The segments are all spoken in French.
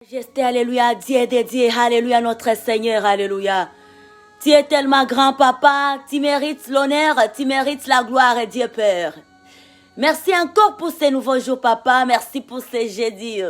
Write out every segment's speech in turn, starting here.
Majesté, alléluia, Dieu est dédié, alléluia, notre Seigneur, alléluia. Tu es tellement grand, papa, tu mérites l'honneur, tu mérites la gloire, et Dieu Père. Merci encore pour ces nouveaux jours, papa, merci pour ces jeudis.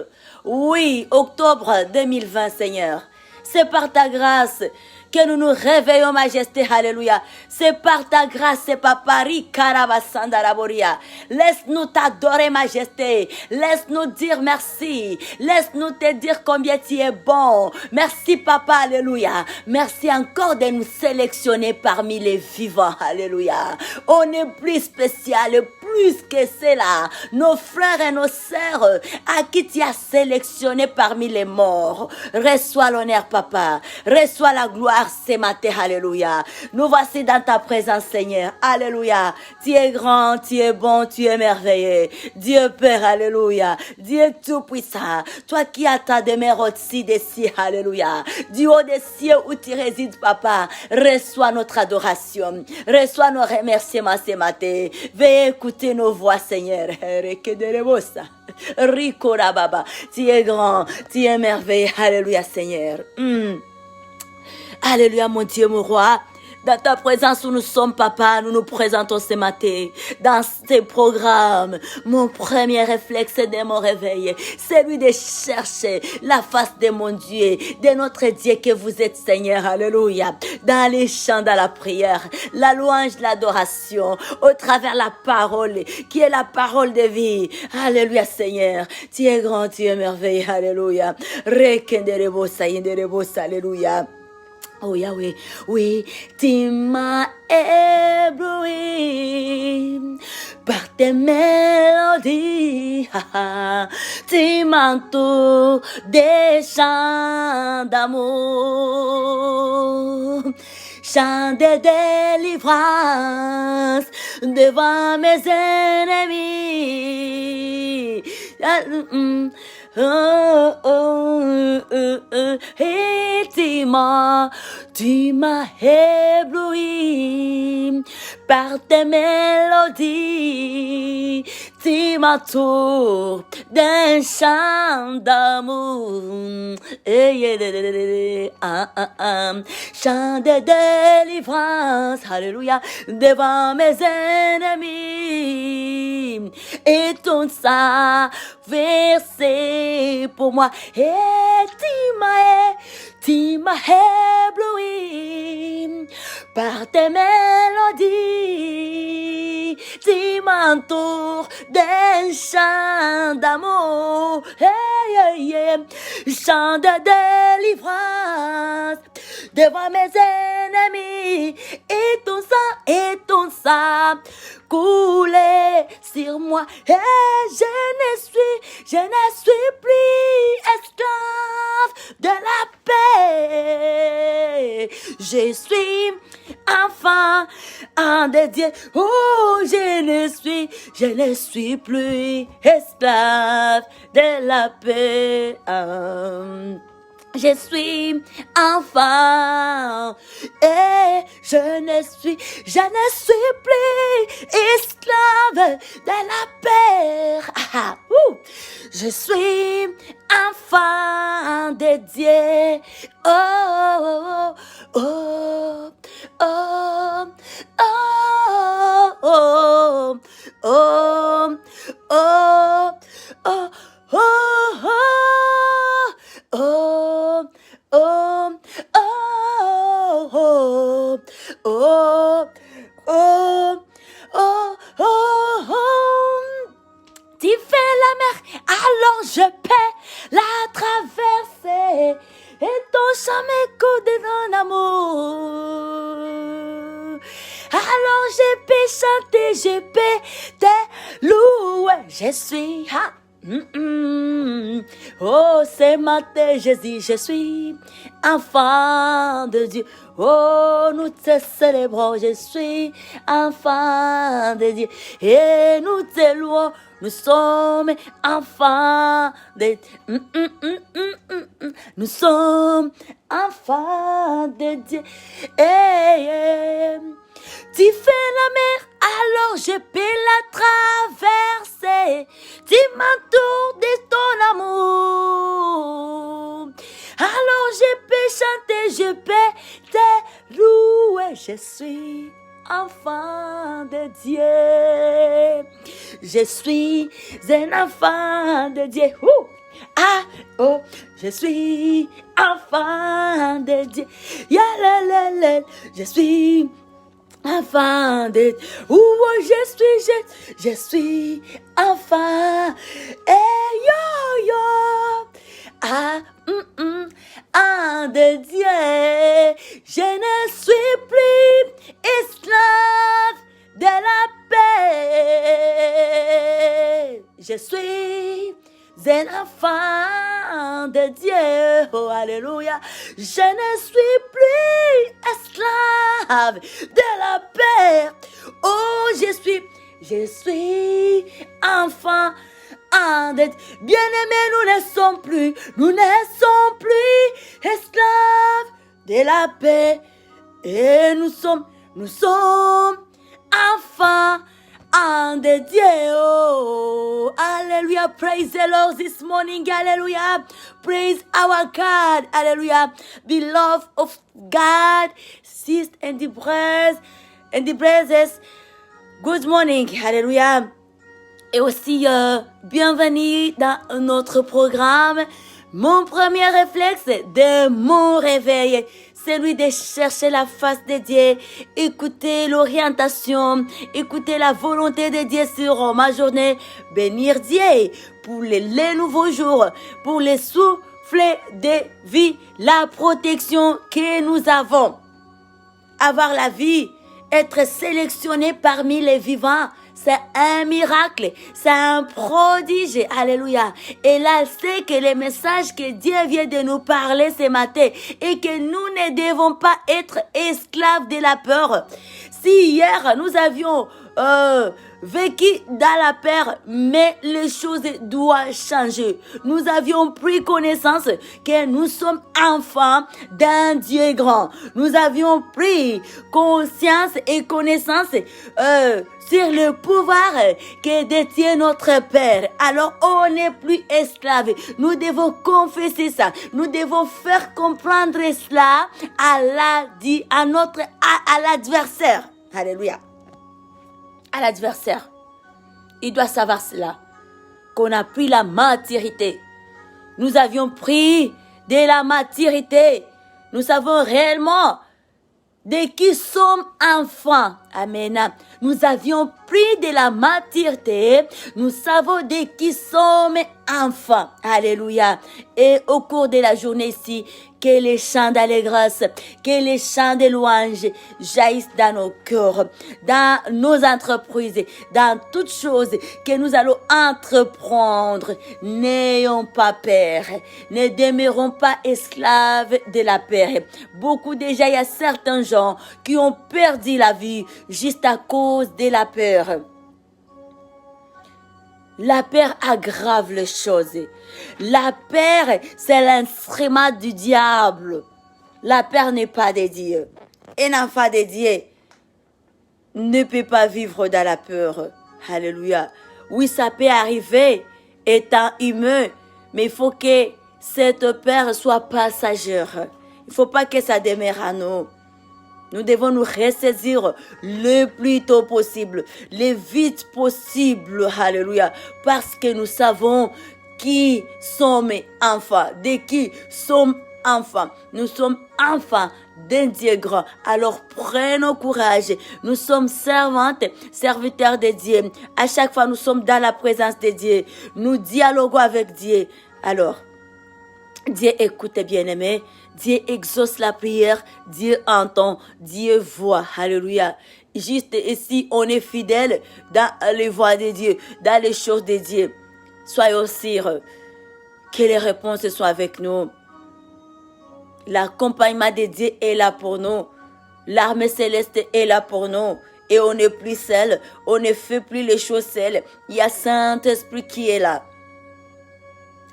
Oui, octobre 2020, Seigneur. C'est par ta grâce que nous nous réveillons, Majesté, alléluia. C'est par ta grâce, c'est papa, Rikarabasandaraboria. Laisse-nous t'adorer, Majesté. Laisse-nous dire merci. Laisse-nous te dire combien tu es bon. Merci, papa, alléluia. Merci encore de nous sélectionner parmi les vivants, alléluia. On est plus spécial, plus que cela. Nos frères et nos sœurs à qui tu as sélectionné parmi les morts. Reçois l'honneur, papa. Reçois la gloire ce matin, alléluia. Nous voici dans ta présence, Seigneur, alléluia. Tu es grand, tu es bon, tu es merveilleux. Dieu Père, alléluia. Dieu tout-puissant, toi qui as ta demeure au-dessus des cieux, alléluia. Du haut des cieux où tu résides, papa, reçois notre adoration. Reçois nos remerciements ce matin. Veuillez écouter nos voix, Seigneur. Rico Rababa, tu es grand, tu es merveilleux, alléluia, Seigneur. Alléluia, mon Dieu, mon roi. Dans ta présence où nous sommes, papa, nous nous présentons ce matin. Dans ces programmes, mon premier réflexe de mon réveil, celui de chercher la face de mon Dieu, de notre Dieu que vous êtes, Seigneur. Alléluia. Dans les chants, dans la prière, la louange, l'adoration, au travers la parole, qui est la parole de vie. Alléluia, Seigneur. Tu es grand, tu es merveilleux. Alléluia. Alléluia. Oh Yahweh, oui, tu m'as ébloui par tes mélodies, tu m'entoures des chants d'amour, chants de délivrance devant mes ennemis. Et tu m'as ébloui par tes mélodies, tu m'entoures d'un chant d'amour, chant de délivrance, alléluia, devant mes ennemis, et ton sang versé pour moi, et tu m'as ébloui par tes mélodies, tu m'entoures d'un chant d'amour, chant de délivrance devant mes ennemis, et ton sang coulait sur moi, et je ne suis plus esclave de la paix. Je suis enfant de Dieu. Oh, je ne suis plus esclave de la paix. Je suis enfant et je ne suis plus esclave de la paix. Je suis enfant de Dieu. Oh, oh, oh, oh, oh, oh, oh, oh, oh. Oh, oh, oh, oh, oh, oh, oh, oh. Tu fais la mer, alors je peux la traverser, et ton chant m'écoute de ton amour. Alors je peux chanter, je peux te louer, je suis Oh, ce matin, Jésus, je suis enfant de Dieu. Oh, nous te célébrons, je suis enfant de Dieu. Et nous te louons, nous sommes enfants de Dieu. Nous sommes enfants de Dieu. Tu fais la mer, alors je peux la traverser. Tu m'entoures de ton amour. je peux chanter, je peux te louer. Je suis enfant de Dieu. Je suis un enfant de Dieu. Ah, oh, je suis enfant de Dieu. Je suis enfant de Dieu. Je suis enfant. Et yo. Ah, de Dieu. Je ne suis plus esclave de la paix. Je suis un enfant de Dieu. Oh, alléluia. Je ne suis plus esclave de la paix. Oh, je suis enfant de Dieu. Bien-aimés, nous ne sommes plus esclaves de la paix. Et nous sommes enfants de Dieu. Oh, hallelujah. Praise the Lord this morning. Hallelujah. Praise our God. Hallelujah. Beloved of God, sisters and the brothers. Good morning. Hallelujah. Et aussi, bienvenue dans notre programme. Mon premier réflexe de mon réveil, c'est lui de chercher la face de Dieu, écouter l'orientation, écouter la volonté de Dieu sur ma journée, bénir Dieu pour les nouveaux jours, pour les souffles de vie, la protection que nous avons. Avoir la vie, être sélectionné parmi les vivants, c'est un miracle, c'est un prodige, alléluia. Et là, c'est que le message que Dieu vient de nous parler ce matin et que nous ne devons pas être esclaves de la peur. Si hier, nous avions vécu dans la peur, mais les choses doivent changer. Nous avions pris connaissance que nous sommes enfants d'un Dieu grand. Nous avions pris conscience et connaissance sur le pouvoir que détient notre Père. Alors, on n'est plus esclave. Nous devons confesser ça. Nous devons faire comprendre cela à l'adversaire. Alléluia. À l'adversaire. Il doit savoir cela. Qu'on a pris la maturité. Nous avions pris de la maturité. Nous savons réellement de qui sommes enfants. Amen. Nous avions pris de la maturité. Nous savons de qui sommes enfants. Alléluia. Et au cours de la journée ici, que les chants d'allégresse, que les chants de louange jaillissent dans nos cœurs, dans nos entreprises, dans toutes choses que nous allons entreprendre. N'ayons pas peur. Ne demeurons pas esclaves de la peur. Beaucoup déjà, il y a certains gens qui ont perdu la vie juste à cause de la peur. La peur aggrave les choses. La peur, c'est l'instrument du diable. La peur n'est pas de Dieu. Un enfant de Dieu ne peut pas vivre dans la peur. Alléluia. Oui, ça peut arriver étant humain, mais il faut que cette peur soit passagère. Il ne faut pas que ça demeure à nous. Nous devons nous ressaisir le plus tôt possible, le vite possible, alléluia, parce que nous savons qui sommes enfants, de qui sommes enfants. Nous sommes enfants d'un Dieu grand. Alors prenons courage. Nous sommes servantes, serviteurs de Dieu. À chaque fois, nous sommes dans la présence de Dieu. Nous dialoguons avec Dieu. Alors, Dieu écoute, bien-aimé. Dieu exauce la prière, Dieu entend, Dieu voit. Alléluia. Juste ici, on est fidèle dans les voies de Dieu, dans les choses de Dieu. Soyons sûrs que les réponses soient avec nous. L'accompagnement de Dieu est là pour nous. L'armée céleste est là pour nous. Et on n'est plus seul, on ne fait plus les choses seuls. Il y a Saint-Esprit qui est là.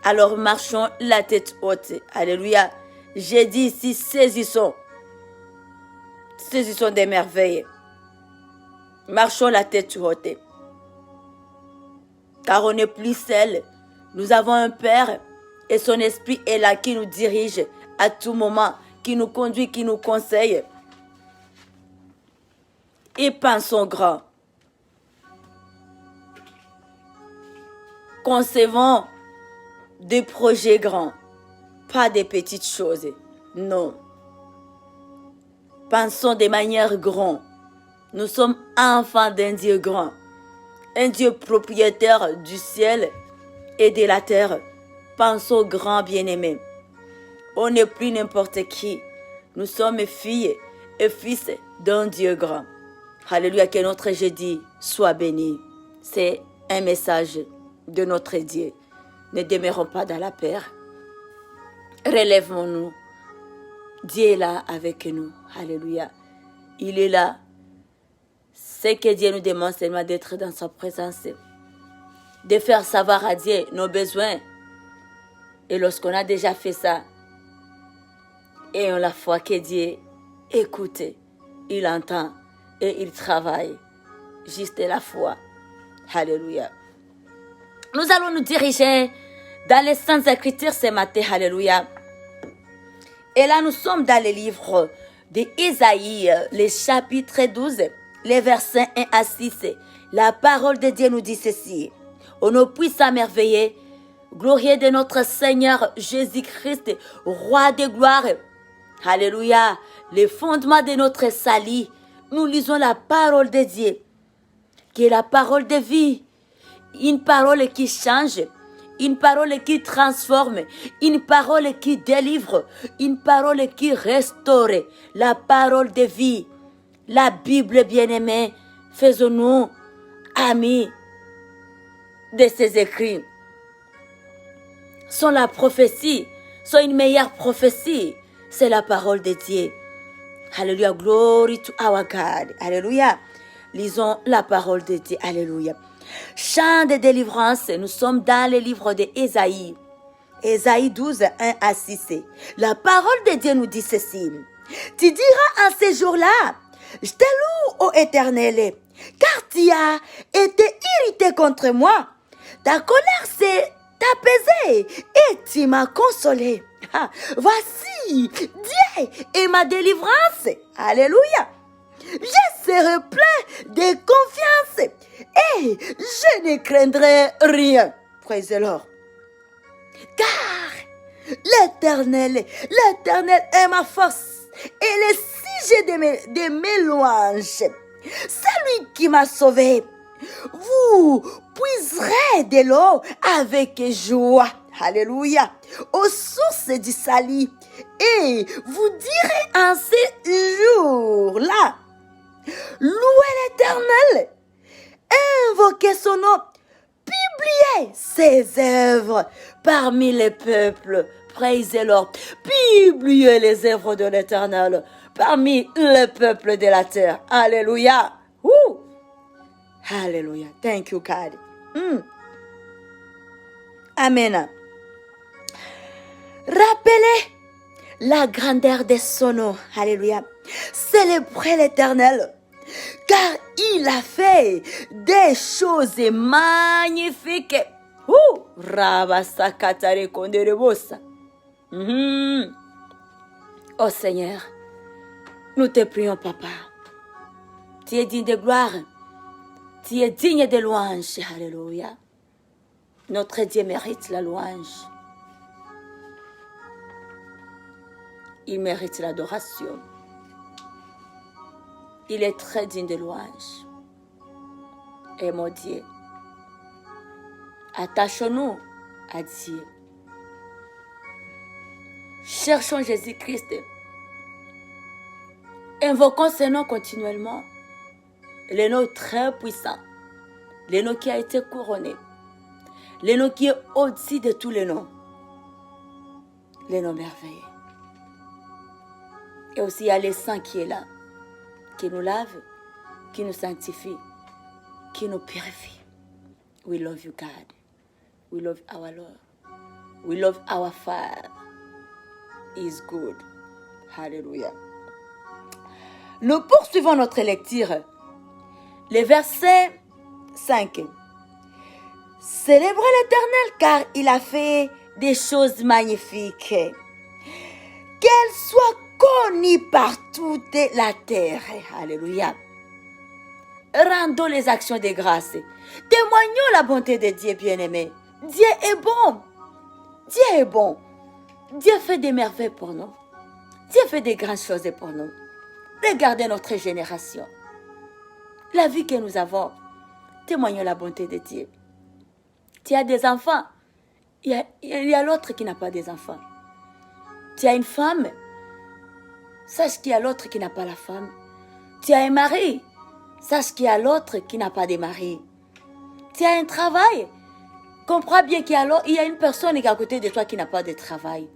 Alors marchons la tête haute. Alléluia. J'ai dit ici, saisissons des merveilles. Marchons la tête haute. Car on n'est plus seul. Nous avons un Père Et son esprit est là qui nous dirige à tout moment, qui nous conduit, qui nous conseille. Et pensons grand. Concevons des projets grands, pas des petites choses. Non. Pensons de manière grande. Nous sommes enfants d'un Dieu grand, un Dieu propriétaire du ciel et de la terre. Pensons grand, bien-aimés. On n'est plus n'importe qui. Nous sommes filles et fils d'un Dieu grand. Alléluia, que notre jeudi soit béni. C'est un message de notre Dieu. Ne demeurons pas dans la peur. Relèvons-nous. Dieu est là avec nous. Alléluia. Il est là. Ce que Dieu nous demande seulement d'être dans sa présence. De faire savoir à Dieu nos besoins. Et lorsqu'on a déjà fait ça, ayons la foi que Dieu écoute, il entend et il travaille. Juste la foi. Alléluia. Nous allons nous diriger dans les Saintes Écritures ce matin. Alléluia. Et là, nous sommes dans le livre d'Ésaïe, le chapitre 12, les versets 1 à 6. La parole de Dieu nous dit ceci. Au nom puissant, merveilleux, glorieux de notre Seigneur Jésus-Christ, roi de gloire. Alléluia. Les fondements de notre salut. Nous lisons la parole de Dieu, qui est la parole de vie. Une parole qui change, une parole qui transforme, une parole qui délivre, une parole qui restaure, la parole de vie. La Bible bien-aimée, faisons-nous amis de ces écrits. Sont la prophétie, sont une meilleure prophétie, c'est la parole de Dieu. Alléluia, glory to our God. Alléluia. Lisons la parole de Dieu. Alléluia. Chant de délivrance, nous sommes dans le livre d'Ésaïe. Ésaïe 12, 1 à 6. La parole de Dieu nous dit ceci. Tu diras en ces jours-là, je te loue, ô Éternel, car tu as été irrité contre moi. Ta colère s'est apaisée et tu m'as consolé. Voici, Dieu est ma délivrance. Alléluia. Je serai plein de confiance et je ne craindrai rien. Praise the Lord. Car l'Éternel est ma force et le sujet de mes louanges. C'est lui qui m'a sauvé. Vous puiserez de l'eau avec joie. Alléluia. Aux sources du salut. Et vous direz en ces jours-là, louez l'Éternel, invoquez son nom, publiez ses œuvres parmi les peuples. Praise the Lord. Publiez les œuvres de l'Éternel parmi les peuples de la terre. Alléluia. Woo. Alléluia. Thank you, God. Amen. Rappelez la grandeur de son nom. Alléluia. Célébrez l'Éternel, car il a fait des choses magnifiques. Rabasakatare konderebosa. Oh Seigneur, nous te prions, Papa. Tu es digne de gloire. Tu es digne de louange. Alléluia. Notre Dieu mérite la louange. Il mérite l'adoration. Il est très digne de louange. Et mon Dieu, attachons-nous à Dieu. Cherchons Jésus-Christ. Invoquons ce nom continuellement. Le nom très puissant. Le nom qui a été couronné. Le nom qui est au-dessus de tous les noms. Le nom merveilleux. Et aussi, il y a le sang qui est là, qui nous lave, qui nous sanctifie, qui nous purifie. We love you, God. We love our Lord. We love our Father. He is good. Hallelujah. Nous poursuivons notre lecture. Le verset 5. Célébrez l'Éternel car il a fait des choses magnifiques. Qu'elle soit connue par toute la terre. Alléluia. Rendons les actions de grâce. Témoignons la bonté de Dieu, bien-aimé. Dieu est bon. Dieu est bon. Dieu fait des merveilles pour nous. Dieu fait des grandes choses pour nous. Regardez notre génération. La vie que nous avons. Témoignons la bonté de Dieu. Tu as des enfants. Il y a l'autre qui n'a pas des enfants. Tu as une femme. Sache qu'il y a l'autre qui n'a pas la femme. Tu as un mari. Sache qu'il y a l'autre qui n'a pas de mari. Tu as un travail. Comprends bien qu'il y a une personne qui est à côté de toi qui n'a pas de travail.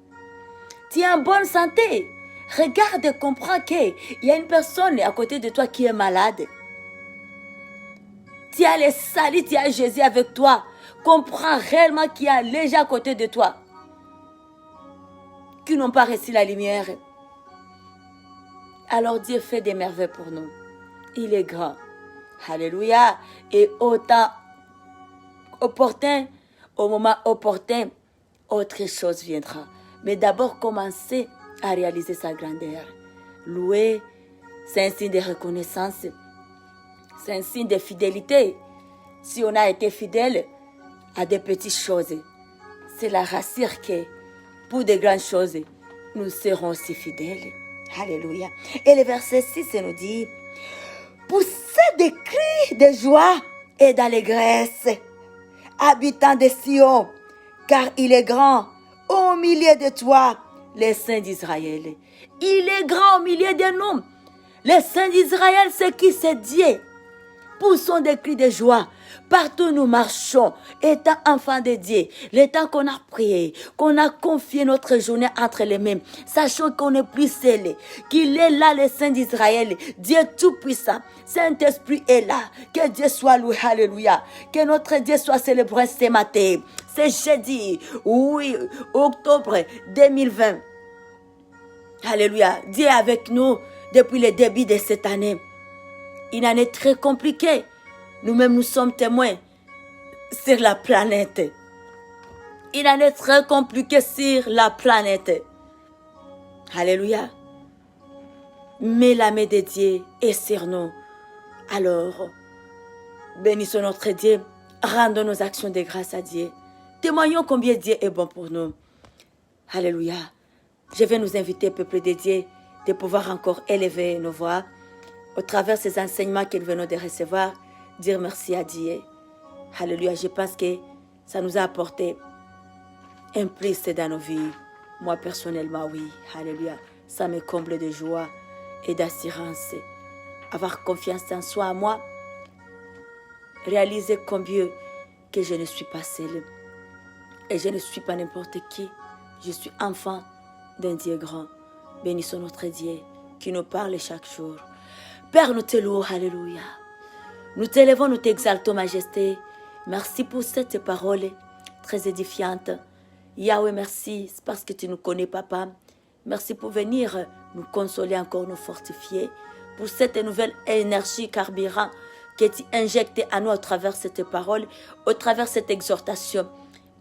Tu as une bonne santé. Regarde, comprends qu'il y a une personne à côté de toi qui est malade. Tu as les salis, tu as Jésus avec toi. Comprends réellement qu'il y a les gens à côté de toi qui n'ont pas reçu la lumière. Alors Dieu fait des merveilles pour nous. Il est grand. Alléluia. Et au temps opportun, au moment opportun, autre chose viendra. Mais d'abord, commencez à réaliser sa grandeur. Louer, c'est un signe de reconnaissance. C'est un signe de fidélité. Si on a été fidèle à des petites choses, c'est la rassure que pour de grandes choses, nous serons aussi fidèles. Alléluia. Et le verset 6 nous dit, poussez des cris de joie et d'allégresse, habitants de Sion, car il est grand au milieu de toi, les saints d'Israël. Il est grand au milieu de nous. Les saints d'Israël, c'est qui? C'est Dieu. Poussons des cris de joie. Partout où nous marchons, étant enfants de Dieu, le temps qu'on a prié, qu'on a confié notre journée entre les mains, sachant qu'on n'est plus scellé, qu'il est là, le Saint d'Israël, Dieu Tout-Puissant, Saint-Esprit est là, que Dieu soit loué, alléluia, que notre Dieu soit célébré ce matin, c'est jeudi, oui, octobre 2020, alléluia, Dieu est avec nous depuis le début de cette année, une année très compliquée. Nous-mêmes, nous sommes témoins sur la planète. Une année très compliquée sur la planète. Alléluia. Mais la main de Dieu est sur nous. Alors, bénissons notre Dieu. Rendons nos actions de grâce à Dieu. Témoignons combien Dieu est bon pour nous. Alléluia. Je vais nous inviter, peuple de Dieu, de pouvoir encore élever nos voix au travers de ces enseignements que nous venons de recevoir. Dire merci à Dieu. Alléluia. Je pense que ça nous a apporté un plus dans nos vies. Moi, personnellement, oui. Alléluia. Ça me comble de joie et d'assurance. Avoir confiance en soi, moi. Réaliser combien que je ne suis pas seule. Et je ne suis pas n'importe qui. Je suis enfant d'un Dieu grand. Bénissons notre Dieu qui nous parle chaque jour. Père, nous te louons. Alléluia. Nous t'élevons, nous t'exaltons, Majesté. Merci pour cette parole très édifiante. Yahweh, merci parce que tu nous connais, Papa. Merci pour venir nous consoler encore, nous fortifier. Pour cette nouvelle énergie carburant que tu injectes à nous à travers cette parole, au travers cette exhortation.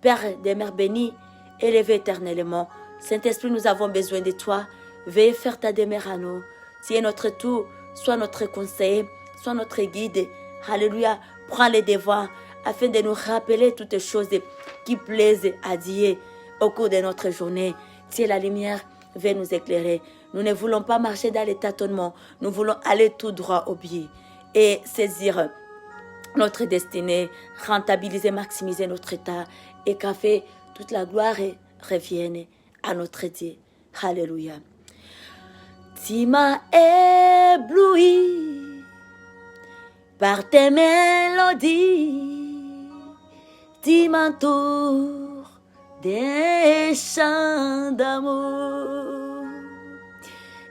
Père des mères bénies, élevé éternellement. Saint-Esprit, nous avons besoin de toi. Veuillez faire ta demeure à nous. Tu es notre tout, sois notre conseiller, sois notre guide. Alléluia, prends les devants afin de nous rappeler toutes les choses qui plaisent à Dieu au cours de notre journée. Tu es la lumière, viens nous éclairer. Nous ne voulons pas marcher dans les tâtonnements, nous voulons aller tout droit au but et saisir notre destinée, rentabiliser, maximiser notre état et qu'à fait toute la gloire revienne à notre Dieu. Alléluia. Tu m'as ébloui par tes mélodies, tu m'entoures des chants d'amour,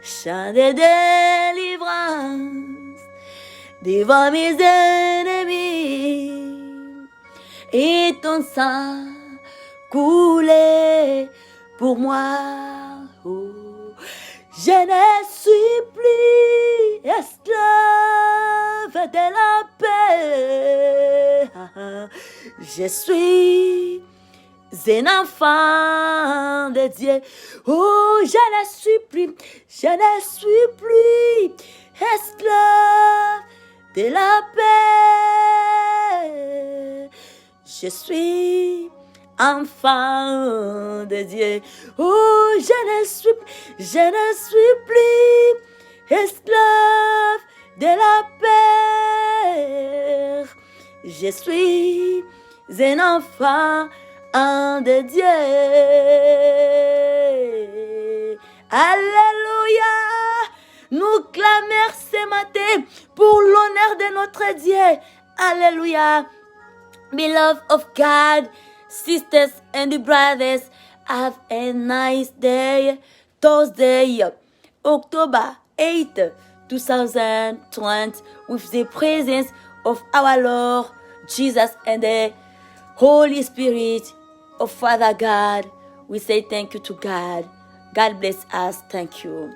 chants de délivrance devant mes ennemis, et ton sang coulait pour moi. Oh. Je ne suis plus esclave de la paix. Je suis un enfant de Dieu. Oh, je ne suis plus esclave de la paix. Je suis enfant de Dieu. Oh, je ne suis plus esclave de la paix. Je suis un enfant de Dieu. Alléluia. Nous clamons ce matin pour l'honneur de notre Dieu. Alléluia. Beloved of God, sisters and brothers, have a nice day. Thursday, October 8, 2020, with the presence of our Lord Jesus and the Holy Spirit of Father God. We say thank you to God. God bless us. Thank you.